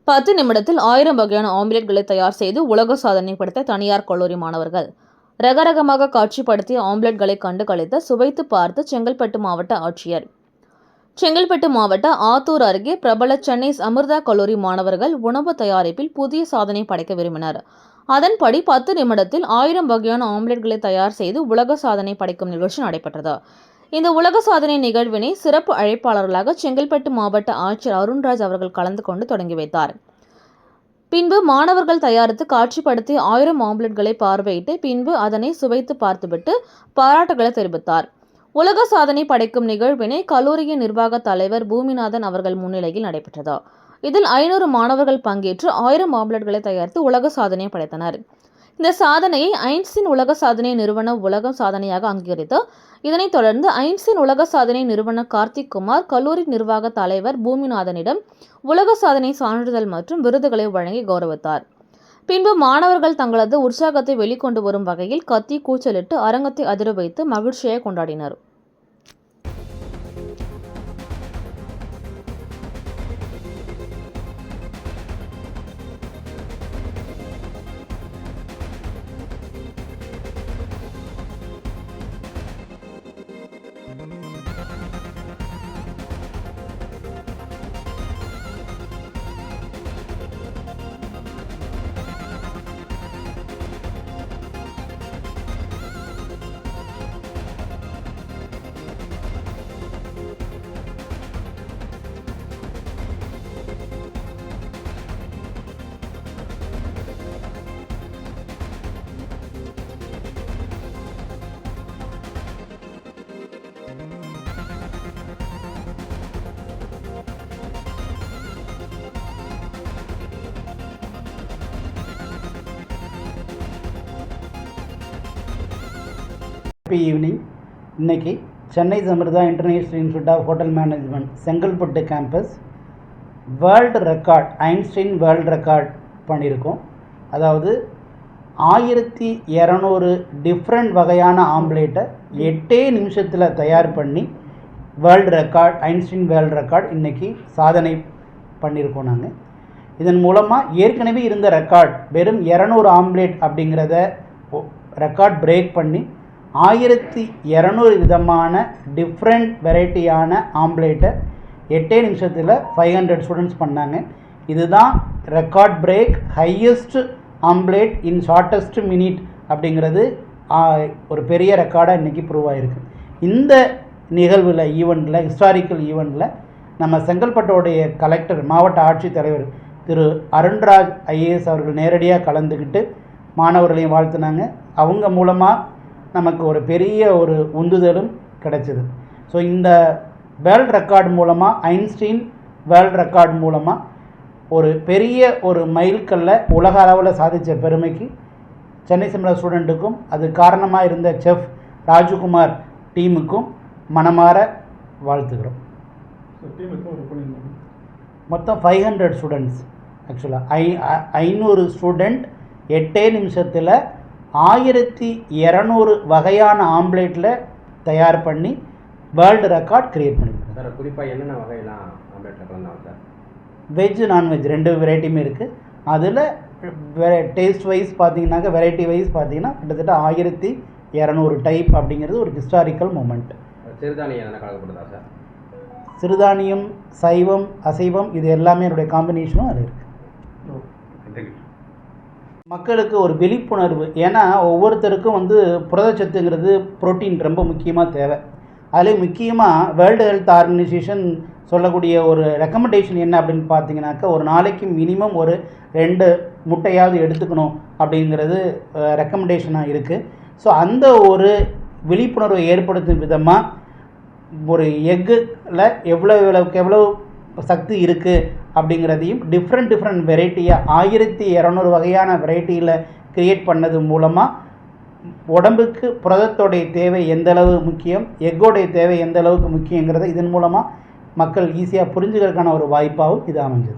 10 நிமிடத்தில் 1000 வகையான ஆம்லெட்களை தயார் செய்து உலக சாதனை படைத்த தனியார் கல்லூரி மாணவர்கள். ரகரகமாக காட்சிப்படுத்திய ஆம்லெட்களை கண்டு களித்த சுவைத்து பார்த்து செங்கல்பட்டு மாவட்ட ஆட்சியர். செங்கல்பட்டு மாவட்ட ஆத்தூர் அருகே பிரபல சென்னை அமிர்தா கல்லூரி மாணவர்கள் உணவு தயாரிப்பில் புதிய சாதனை படைக்க விரும்பினர். அதன்படி 10 நிமிடத்தில் 1000 வகையான ஆம்லெட்களை தயார் செய்து உலக சாதனை படைக்கும் நிகழ்ச்சி நடைபெற்றது. இந்த உலக சாதனை நிகழ்வினை சிறப்பு அழைப்பாளர்களாக செங்கல்பட்டு மாவட்ட ஆட்சியர் அருண்ராஜ் அவர்கள் கலந்து கொண்டு தொடங்கி வைத்தார். பின்பு மாணவர்கள் தயாரித்து காட்சிப்படுத்தி 1000 ஆம்லெட்களை பார்வையிட்டு பின்பு அதனை சுவைத்து பார்த்துவிட்டு பாராட்டுகளை தெரிவித்தார். உலக சாதனை படைக்கும் நிகழ்வினை கல்லூரியின் நிர்வாக தலைவர் பூமிநாதன் அவர்கள் முன்னிலையில் நடைபெற்றது. இதில் 500 மாணவர்கள் பங்கேற்று 1000 ஆம்லெட்களை தயாரித்து உலக சாதனை படைத்தனர். இந்த சாதனையை ஐன்ஸ்டீன் உலக சாதனை நிறுவன உலக சாதனையாக அங்கீகரித்து இதனைத் தொடர்ந்து ஐன்ஸ்டீன் உலக சாதனை நிறுவன கார்த்திக் குமார் கல்லூரி நிர்வாக தலைவர் பூமிநாதனிடம் உலக சாதனை சான்றிதழ் மற்றும் விருதுகளை வழங்கி கௌரவித்தார். பின்பு மாணவர்கள் தங்களது உற்சாகத்தை வெளிக்கொண்டு வரும் வகையில் கத்தி கூச்சலிட்டு அரங்கத்தை அதிர வைத்து மகிழ்ச்சியை கொண்டாடினர். Happy evening. இன்றைக்கி Chennai Amrita international institute of hotel management Chengalpattu campus world record Einstein world record பண்ணியிருக்கோம். அதாவது 1200 டிஃப்ரெண்ட் வகையான ஆம்லேட்டை 8 நிமிஷத்தில் தயார் பண்ணி world record Einstein world record இன்றைக்கி சாதனை பண்ணியிருக்கோம். நாங்கள் இதன் மூலமாக ஏற்கனவே இருந்த ரெக்கார்ட் வெறும் 200 ஆம்லேட் அப்படிங்கிறத ரெக்கார்ட் பிரேக் பண்ணி 1200 விதமான டிஃப்ரெண்ட் வெரைட்டியான ஆம்லேட்டை 8 நிமிஷத்தில் 500 ஸ்டூடெண்ட்ஸ் பண்ணாங்க. இதுதான் ரெக்கார்ட் பிரேக் ஹையஸ்ட் ஆம்லேட் இன் ஷார்ட்டஸ்ட் மினிட் அப்படிங்கிறது ஒரு பெரிய ரெக்கார்டாக இன்றைக்கி ப்ரூவ் ஆகிருக்கு. இந்த நிகழ்வில் ஈவெண்ட்டில் ஹிஸ்டாரிக்கல் ஈவெண்ட்டில் நம்ம செங்கல்பட்டோடைய கலெக்டர் மாவட்ட ஆட்சித்தலைவர் திரு அருண்ராஜ் ஐஏஎஸ் அவர்கள் நேரடியாக கலந்துக்கிட்டு மாணவர்களையும் வாழ்த்துனாங்க. அவங்க மூலமாக நமக்கு ஒரு பெரிய ஒரு உந்துதலும் கிடைச்சிது. ஸோ இந்த வேர்ல்ட் ரெக்கார்டு மூலமாக ஐன்ஸ்டீன் வேர்ல்ட் ரெக்கார்டு மூலமாக ஒரு பெரிய ஒரு மைல்கல்ல உலக அளவில் சாதித்த பெருமைக்கு சென்னை சிம்லா ஸ்டூடெண்ட்டுக்கும் அது காரணமாக இருந்த செஃப் ராஜகுமார் டீமுக்கும் மனமாற வாழ்த்துக்கிறோம். மொத்தம் 500 ஸ்டூடெண்ட்ஸ். ஆக்சுவலாக 500 ஸ்டூடெண்ட் 8 நிமிஷத்தில் 1200 வகையான ஆம்லேட்டில் தயார் பண்ணி வேர்ல்டு ரெக்கார்ட் கிரியேட் பண்ணியிருக்கோம். சார் குறிப்பாக என்னென்ன வகையெல்லாம் ஆம்லேட்டில் கலந்தாங்க சார்? வெஜ் நான்வெஜ் 2 வெரைட்டியுமே இருக்குது. அதில் டேஸ்ட் வைஸ் பார்த்தீங்கன்னாக்கா வெரைட்டி வைஸ் பார்த்தீங்கன்னா கிட்டத்தட்ட 1200 டைப் அப்படிங்கிறது ஒரு ஹிஸ்டாரிக்கல் மூமெண்ட். சிறுதானியம் என்ன கலக்கப்படுதா சார்? சிறுதானியம், சைவம், அசைவம் இது எல்லாமே என்னுடைய காம்பினேஷனும் அது இருக்குது. மக்களுக்கு ஒரு விழிப்புணர்வு. ஏன்னா ஒவ்வொருத்தருக்கும் புரதச்சத்துங்கிறது புரோட்டீன் ரொம்ப முக்கியமாக தேவை. அதில் முக்கியமாக வேர்ல்டு ஹெல்த் ஆர்கனைசேஷன் சொல்லக்கூடிய ஒரு ரெக்கமெண்டேஷன் என்ன அப்படின்னு பார்த்தீங்கன்னாக்கா ஒரு நாளைக்கு மினிமம் ஒரு 2 முட்டையாவது எடுத்துக்கணும் அப்படிங்கிறது ரெக்கமெண்டேஷனாக இருக்குது. ஸோ அந்த ஒரு விழிப்புணர்வை ஏற்படுத்தும் விதமாக ஒரு எக்கில் எவ்வளோ சக்தி இருக்குது அப்படிங்கிறதையும் டிஃப்ரெண்ட் வெரைட்டியாக 1200 வகையான வெரைட்டியில் க்ரியேட் பண்ணது மூலமாக உடம்புக்கு புரதத்தோடைய தேவை எந்தளவு முக்கியம், எக்கோடைய தேவை எந்த அளவுக்கு முக்கியங்கிறத இதன் மூலமாக மக்கள் ஈஸியாக புரிஞ்சுக்கிறதுக்கான ஒரு வாய்ப்பாகவும் இது அமைஞ்சது.